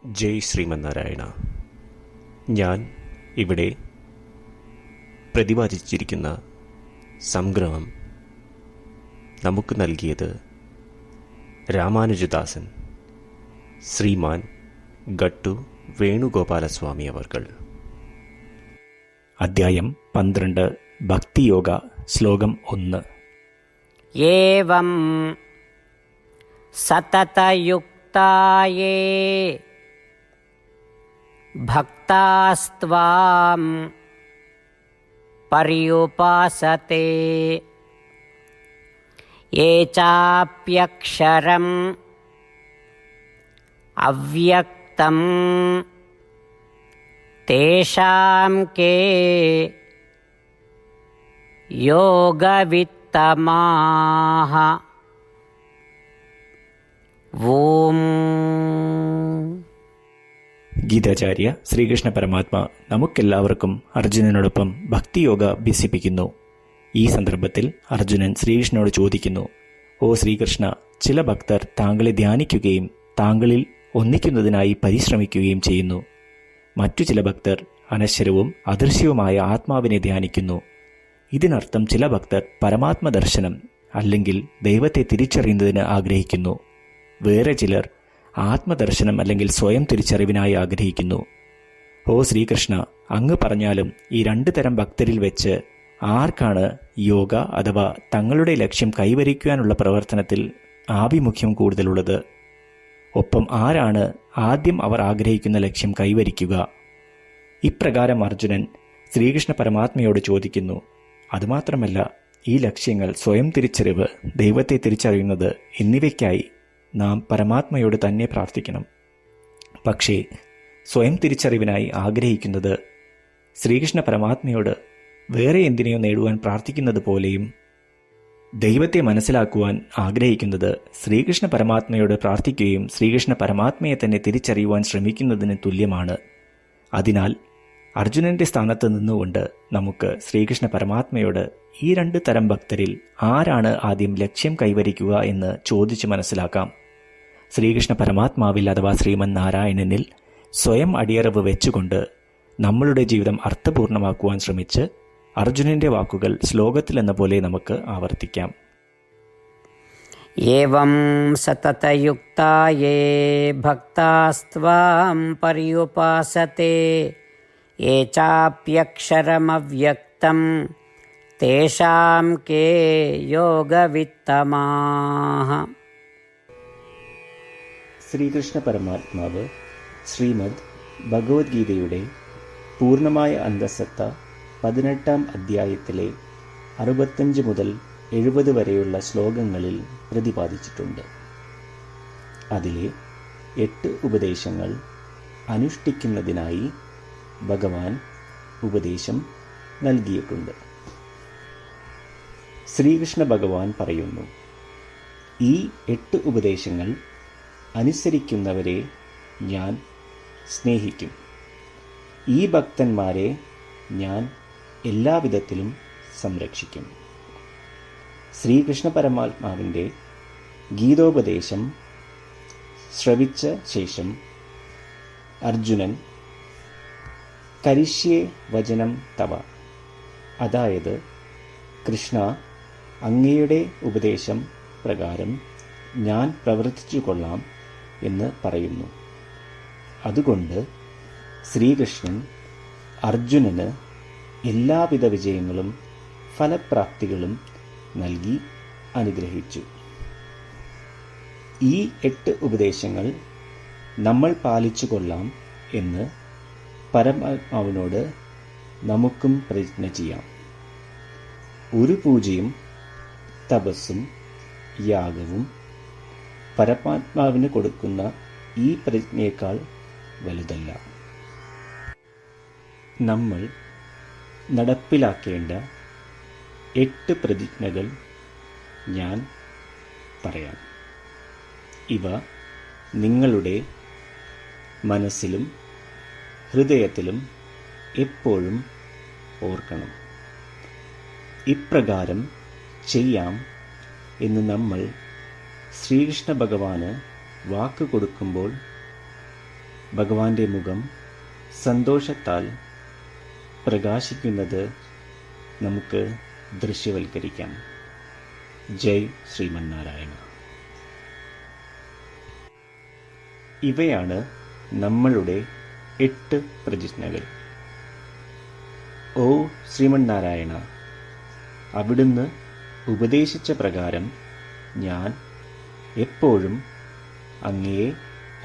ജയ് ശ്രീമന്നാരായണ. ഞാൻ ഇവിടെ പ്രതിപാദിച്ചിരിക്കുന്ന സംഗ്രഹം നമുക്ക് നൽകിയത് രാമാനുജദാസൻ ശ്രീമാൻ ഗട്ടു വേണുഗോപാലസ്വാമി അവർകൾ. അധ്യായം 12 ഭക്തിയോഗ, ശ്ലോകം 1. ഏവം സതതയുക്തായേ ഭക്താസ്ത്വാം പര്യുപാസത്തെ യേ ചാപ്യക്ഷരം അവ്യക്തം തേഷാം കേ യോഗവിത്തമാഃ. ഓം. ഗീതാചാര്യ ശ്രീകൃഷ്ണ പരമാത്മ നമുക്കെല്ലാവർക്കും അർജുനനോടൊപ്പം ഭക്തിയോഗ അഭ്യസിപ്പിക്കുന്നു. ഈ സന്ദർഭത്തിൽ അർജുനൻ ശ്രീകൃഷ്ണനോട് ചോദിക്കുന്നു: ഓ ശ്രീകൃഷ്ണ, ചില ഭക്തർ താങ്കളെ ധ്യാനിക്കുകയും താങ്കളിൽ ഒന്നിക്കുന്നതിനായി പരിശ്രമിക്കുകയും ചെയ്യുന്നു. മറ്റു ചില ഭക്തർ അനശ്വരവും അദൃശ്യവുമായ ആത്മാവിനെ ധ്യാനിക്കുന്നു. ഇതിനർത്ഥം ചില ഭക്തർ പരമാത്മ ദർശനം അല്ലെങ്കിൽ ദൈവത്തെ തിരിച്ചറിയുന്നതിന് ആഗ്രഹിക്കുന്നു. വേറെ ചിലർ ആത്മദർശനം അല്ലെങ്കിൽ സ്വയം തിരിച്ചറിവിനായി ആഗ്രഹിക്കുന്നു. ഓ ശ്രീകൃഷ്ണ, അങ്ങ് പറഞ്ഞാലും ഈ 2 തരം ഭക്തരിൽ വെച്ച് ആർക്കാണ് യോഗ അഥവാ തങ്ങളുടെ ലക്ഷ്യം കൈവരിക്കുവാനുള്ള പ്രവർത്തനത്തിൽ ആഭിമുഖ്യം കൂടുതലുള്ളത്? ഒപ്പം ആരാണ് ആദ്യം അവർ ആഗ്രഹിക്കുന്ന ലക്ഷ്യം കൈവരിക്കുക? ഇപ്രകാരം അർജുനൻ ശ്രീകൃഷ്ണ പരമാത്മയോട് ചോദിക്കുന്നു. അതുമാത്രമല്ല, ഈ ലക്ഷ്യങ്ങൾ സ്വയം തിരിച്ചറിവ്, ദൈവത്തെ തിരിച്ചറിയുന്നത് എന്നിവയ്ക്കായി നാം പരമാത്മയോട് തന്നെ പ്രാർത്ഥിക്കണം. പക്ഷേ സ്വയം തിരിച്ചറിവിനായി ആഗ്രഹിക്കുന്നത് ശ്രീകൃഷ്ണ പരമാത്മയോട് വേറെ എന്തിനെയോ നേടുവാൻ പ്രാർത്ഥിക്കുന്നത് പോലെയും ദൈവത്തെ മനസ്സിലാക്കുവാൻ ആഗ്രഹിക്കുന്നത് ശ്രീകൃഷ്ണ പരമാത്മയോട് പ്രാർത്ഥിക്കുകയും ശ്രീകൃഷ്ണ പരമാത്മയെ തന്നെ തിരിച്ചറിയുവാൻ ശ്രമിക്കുന്നതിന് തുല്യമാണ്. അതിനാൽ അർജുനന്റെ സ്ഥാനത്ത് നിന്നുകൊണ്ട് നമുക്ക് ശ്രീകൃഷ്ണ പരമാത്മയോട് ഈ 2 തരം ഭക്തരിൽ ആരാണ് ആദ്യം ലക്ഷ്യം കൈവരിക്കുക എന്ന് ചോദിച്ച് മനസ്സിലാക്കാം. ശ്രീകൃഷ്ണ പരമാത്മാവിൽ അഥവാ ശ്രീമൻ നാരായണനിൽ സ്വയം അടിയറവ് വെച്ചുകൊണ്ട് നമ്മളുടെ ജീവിതം അർത്ഥപൂർണമാക്കുവാൻ ശ്രമിച്ച് അർജുനന്റെ വാക്കുകൾ ശ്ലോകത്തിലെന്ന പോലെ നമുക്ക് ആവർത്തിക്കാം. ഏവം സതതയുക്തായേ ഭക്താസ്ത്വാം പര്യുപാസത്തെ യേ ചാപ്യക്ഷരമവ്യക്തം തേഷാം കേ യോഗവിത്തമാഃ. ശ്രീകൃഷ്ണ പരമാത്മാവ് ശ്രീമദ് ഭഗവത്ഗീതയുടെ പൂർണ്ണമായ അന്തസത്ത 18-ാം അധ്യായത്തിലെ 65 മുതൽ 70 വരെയുള്ള ശ്ലോകങ്ങളിൽ പ്രതിപാദിച്ചിട്ടുണ്ട്. അതിലെ 8 ഉപദേശങ്ങൾ അനുഷ്ഠിക്കുന്നതിനായി ഭഗവാൻ ഉപദേശം നൽകിയിട്ടുണ്ട്. ശ്രീകൃഷ്ണ ഭഗവാൻ പറയുന്നു: ഈ 8 ഉപദേശങ്ങൾ അനുസരിക്കുന്നവരെ ഞാൻ സ്നേഹിക്കും. ഈ ഭക്തന്മാരെ ഞാൻ എല്ലാവിധത്തിലും സംരക്ഷിക്കും. ശ്രീകൃഷ്ണ പരമാത്മാവിൻ്റെ ഗീതോപദേശം ശ്രവിച്ച ശേഷം അർജുനൻ കരിഷ്യേ വചനം തവ, അതായത് കൃഷ്ണ, അങ്ങയുടെ ഉപദേശം പ്രകാരം ഞാൻ പ്രവർത്തിച്ചു കൊള്ളാം എന്ന് പറയുന്നു. അതുകൊണ്ട് ശ്രീകൃഷ്ണൻ അർജുനന് എല്ലാവിധ വിജയങ്ങളും ഫലപ്രാപ്തികളും നൽകി അനുഗ്രഹിച്ചു. ഈ 8 ഉപദേശങ്ങൾ നമ്മൾ പാലിച്ചു കൊള്ളാം എന്ന് പരമാത്മാവിനോട് നമുക്കും പ്രതിജ്ഞ ചെയ്യാം. ഒരു പൂജയും തപസ്സും യാഗവും പരമാത്മാവിന് കൊടുക്കുന്ന ഈ പ്രതിജ്ഞയേക്കാൾ വലുതല്ല. നമ്മൾ നടപ്പിലാക്കേണ്ട 8 പ്രതിജ്ഞകൾ ഞാൻ പറയാം. ഇവ നിങ്ങളുടെ മനസ്സിലും ഹൃദയത്തിലും എപ്പോഴും ഓർക്കണം. ഇപ്രകാരം ചെയ്യാം എന്ന് നമ്മൾ ശ്രീകൃഷ്ണ ഭഗവാന് വാക്ക് കൊടുക്കുമ്പോൾ ഭഗവാന്റെ മുഖം സന്തോഷത്താൽ പ്രകാശിക്കുന്നത് നമുക്ക് ദൃശ്യവൽക്കരിക്കാം. ജയ് ശ്രീമന്നാരായണ. ഇവയാണ് നമ്മളുടെ 8 പ്രതിജ്ഞകൾ. ഓ ശ്രീമന്നാരായണ, അവിടുന്ന് ഉപദേശിച്ച പ്രകാരം ഞാൻ എപ്പോഴും അങ്ങയെ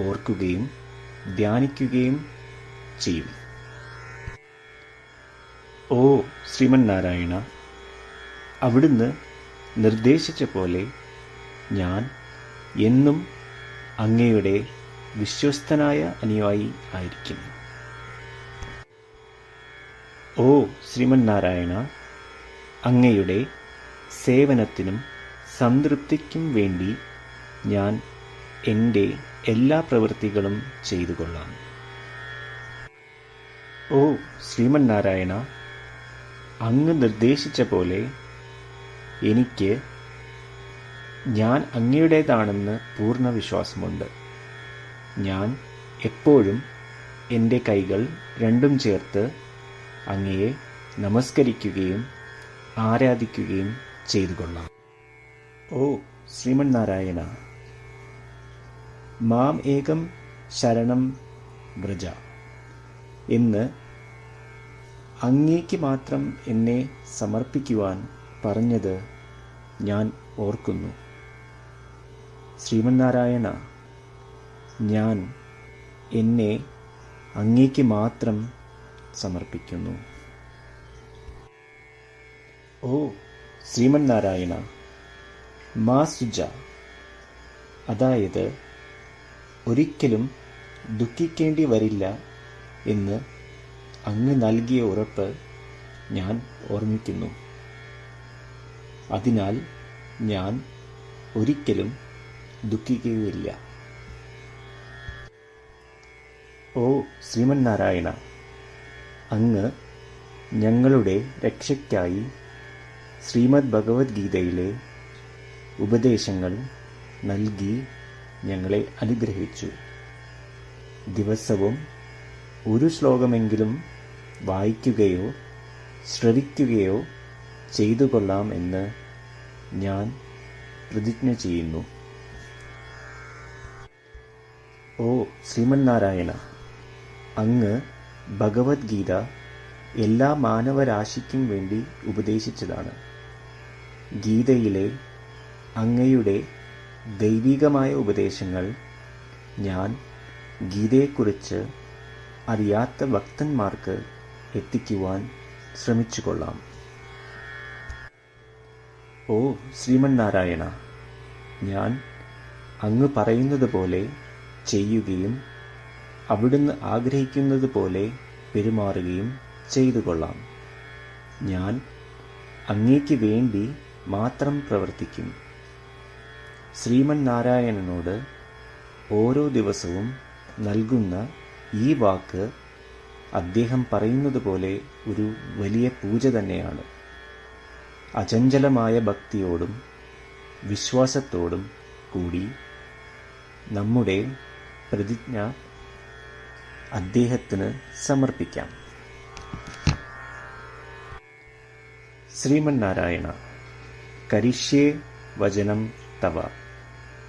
ഓർക്കുകയും ധ്യാനിക്കുകയും ചെയ്യും. ഓ ശ്രീമന്നാരായണ, അവിടുന്ന് നിർദ്ദേശിച്ച പോലെ ഞാൻ എന്നും അങ്ങയുടെ വിശ്വസ്തനായ അനുയായി ആയിരിക്കും. ഓ ശ്രീമന്നാരായണ, അങ്ങയുടെ സേവനത്തിനും സംതൃപ്തിക്കും വേണ്ടി ഞാൻ എൻ്റെ എല്ലാ പ്രവൃത്തികളും ചെയ്തുകൊള്ളാം. ഓ ശ്രീമന്നാരായണ, അങ്ങ് നിർദ്ദേശിച്ച പോലെ എനിക്ക് ഞാൻ അങ്ങയുടേതാണെന്ന് പൂർണ്ണ വിശ്വാസമുണ്ട്. ഞാൻ എപ്പോഴും എൻ്റെ കൈകൾ രണ്ടും ചേർത്ത് അങ്ങയെ നമസ്കരിക്കുകയും ആരാധിക്കുകയും ചെയ്തുകൊള്ളാം. ഓ ശ്രീമന്നാരായണ, മാം ഏകം ശരണം വ്രജ എന്ന് അങ്ങേക്ക് മാത്രം എന്നെ സമർപ്പിക്കുവാൻ പറഞ്ഞത് ഞാൻ ഓർക്കുന്നു. ശ്രീമന്നാരായണ, ഞാൻ എന്നെ അങ്ങേക്ക് മാത്രം സമർപ്പിക്കുന്നു. ഓ ശ്രീമന്നാരായണ, മാ സുജ, അതായത് ഒരിക്കലും ദുഃഖിക്കേണ്ടി വരില്ല എന്ന് അങ്ങ് നൽകിയ ഉറപ്പ് ഞാൻ ഓർമ്മിക്കുന്നു. അതിനാൽ ഞാൻ ഒരിക്കലും ദുഃഖിക്കുകയില്ല. ഓ ശ്രീമന്നാരായണ, അങ്ങ് ഞങ്ങളുടെ രക്ഷയ്ക്കായി ശ്രീമദ് ഭഗവത്ഗീതയിലെ ഉപദേശങ്ങൾ നൽകി ഞങ്ങളെ അനുഗ്രഹിച്ചു. ദിവസവും ഒരു ശ്ലോകമെങ്കിലും വായിക്കുകയോ ശ്രവിക്കുകയോ ചെയ്തു കൊള്ളാം എന്ന് ഞാൻ പ്രതിജ്ഞ ചെയ്യുന്നു. ഓ ശ്രീമന്നാരായണ, അങ്ങ് ഭഗവത്ഗീത എല്ലാ മാനവരാശിക്കും വേണ്ടി ഉപദേശിച്ചതാണ്. ഗീതയിലെ അങ്ങയുടെ ദൈവികമായ ഉപദേശങ്ങൾ ഞാൻ ഗീതയെക്കുറിച്ച് അറിയാത്ത ഭക്തന്മാർക്ക് എത്തിക്കുവാൻ ശ്രമിച്ചുകൊള്ളാം. ഓ ശ്രീമന്നാരായണ, ഞാൻ അങ്ങ് പറയുന്നത് പോലെ ചെയ്യുകയും അവിടുന്ന് ആഗ്രഹിക്കുന്നത് പോലെ പെരുമാറുകയും ചെയ്തുകൊള്ളാം. ഞാൻ അങ്ങേക്ക് വേണ്ടി മാത്രം പ്രവർത്തിക്കും. ശ്രീമന്നാരായണനോട് ഓരോ ദിവസവും നൽകുന്ന ഈ വാക്ക് അദ്ദേഹം പറയുന്നത് പോലെ ഒരു വലിയ പൂജ തന്നെയാണ്. അചഞ്ചലമായ ഭക്തിയോടും വിശ്വാസത്തോടും കൂടി നമ്മുടെ പ്രതിജ്ഞ അദ്ദേഹത്തിന് സമർപ്പിക്കാം. ശ്രീമന്നാരായണ, കരിഷ്യേ വചനം തവ.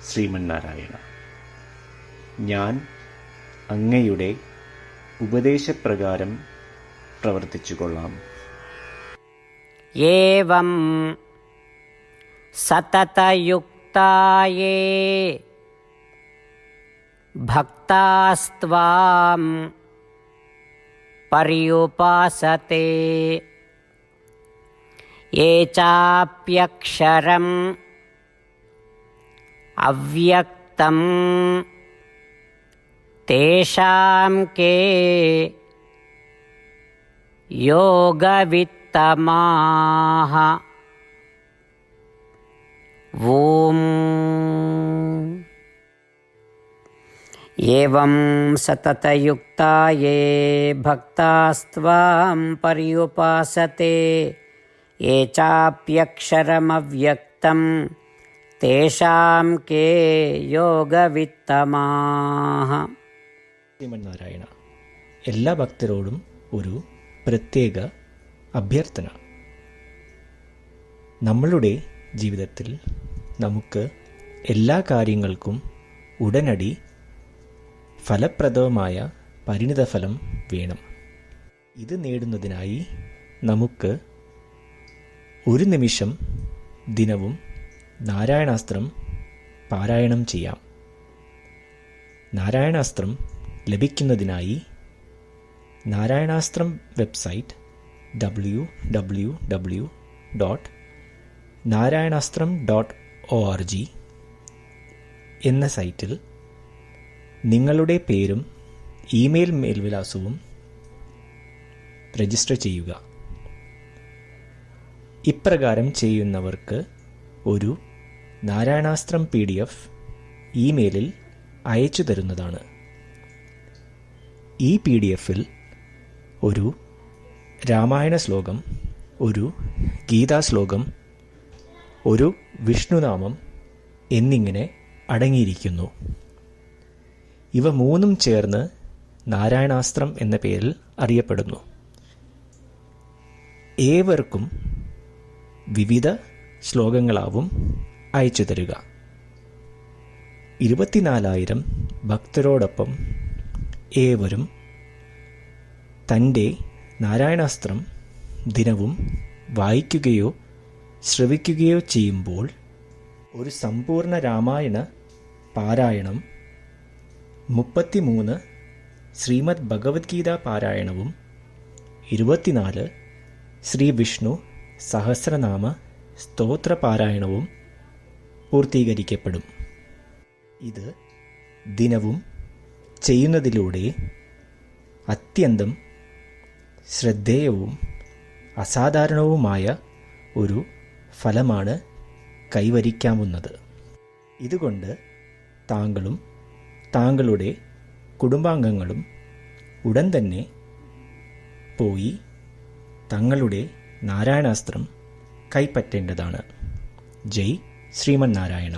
ശ്രീമന്നാരായണ, ഞാൻ അങ്ങയുടെ ഉപദേശപ്രകാരം പ്രവർത്തിച്ചുകൊള്ളാം. ഏവം സതതയുക്തായേ ഭക്താസ്ത്വാം പര്യുപാസത്തെ യേ ചാപ്യക്ഷരം അവ്യക്തം തേഷാം കേ യോഗവിത്തമാഃ. ഓം ഏവം സതതയുക്താ യേ ഭക്താസ്ത്വാം പര്യുപാസത്തെ യേ ചാപ്യക്ഷരമവ്യക്തം തേഷാം കേ യോഗവിത്തമാഃ. ശ്രീമന്നാരായണ, എല്ലാ ഭക്തരോടും ഒരു പ്രത്യേക അഭ്യർത്ഥന. നമ്മളുടെ ജീവിതത്തിൽ നമുക്ക് എല്ലാ കാര്യങ്ങൾക്കും ഉടനടി ഫലപ്രദമായ പരിണിതഫലം വേണം. ഇത് നേടുന്നതിനായി നമുക്ക് ഒരു നിമിഷം ദിനവും നാരായണാസ്ത്രം പാരായണം ചെയ്യാം. നാരായണാസ്ത്രം ലഭിക്കുന്നതിനായി നാരായണാസ്ത്രം വെബ്സൈറ്റ് www.narayanastram.org എന്ന സൈറ്റിൽ നിങ്ങളുടെ പേരും ഇമെയിൽ മേൽവിലാസവും രജിസ്റ്റർ ചെയ്യുക. ഇപ്രകാരം ചെയ്യുന്നവർക്ക് ഒരു നാരായണാസ്ത്രം PDF ഇമെയിലിൽ അയച്ചു തരുന്നതാണ്. ഈ PDF-ൽ ഒരു രാമായണ ശ്ലോകം, ഒരു ഗീതാശ്ലോകം, ഒരു വിഷ്ണുനാമം എന്നിങ്ങനെ അടങ്ങിയിരിക്കുന്നു. ഇവ മൂന്നും ചേർന്ന് നാരായണാസ്ത്രം എന്ന പേരിൽ അറിയപ്പെടുന്നു. ഏവർക്കും വിവിധ ശ്ലോകങ്ങളാവും അയച്ചു തരിക. 24,000 ഭക്തരോടൊപ്പം ഏവരും തൻ്റെ നാരായണാസ്ത്രം ദിനവും വായിക്കുകയോ ശ്രവിക്കുകയോ ചെയ്യുമ്പോൾ ഒരു സമ്പൂർണ്ണ രാമായണ പാരായണം, 33 ശ്രീമദ് ഭഗവത്ഗീത പാരായണവും 24 ശ്രീ വിഷ്ണു സഹസ്രനാമ സ്തോത്ര പാരായണവും പൂർത്തീകരിക്കപ്പെടും. ഇത് ദിനവും ചെയ്യുന്നതിലൂടെ അത്യന്തം ശ്രദ്ധേയവും അസാധാരണവുമായ ഒരു ഫലമാണ് കൈവരിക്കാവുന്നത്. ഇതുകൊണ്ട് താങ്കളും താങ്കളുടെ കുടുംബാംഗങ്ങളും ഉടൻ തന്നെ പോയി തങ്ങളുടെ നാരായണാസ്ത്രം കൈപ്പറ്റേണ്ടതാണ്. ജയ് ശ്രീമന്നാരായണ.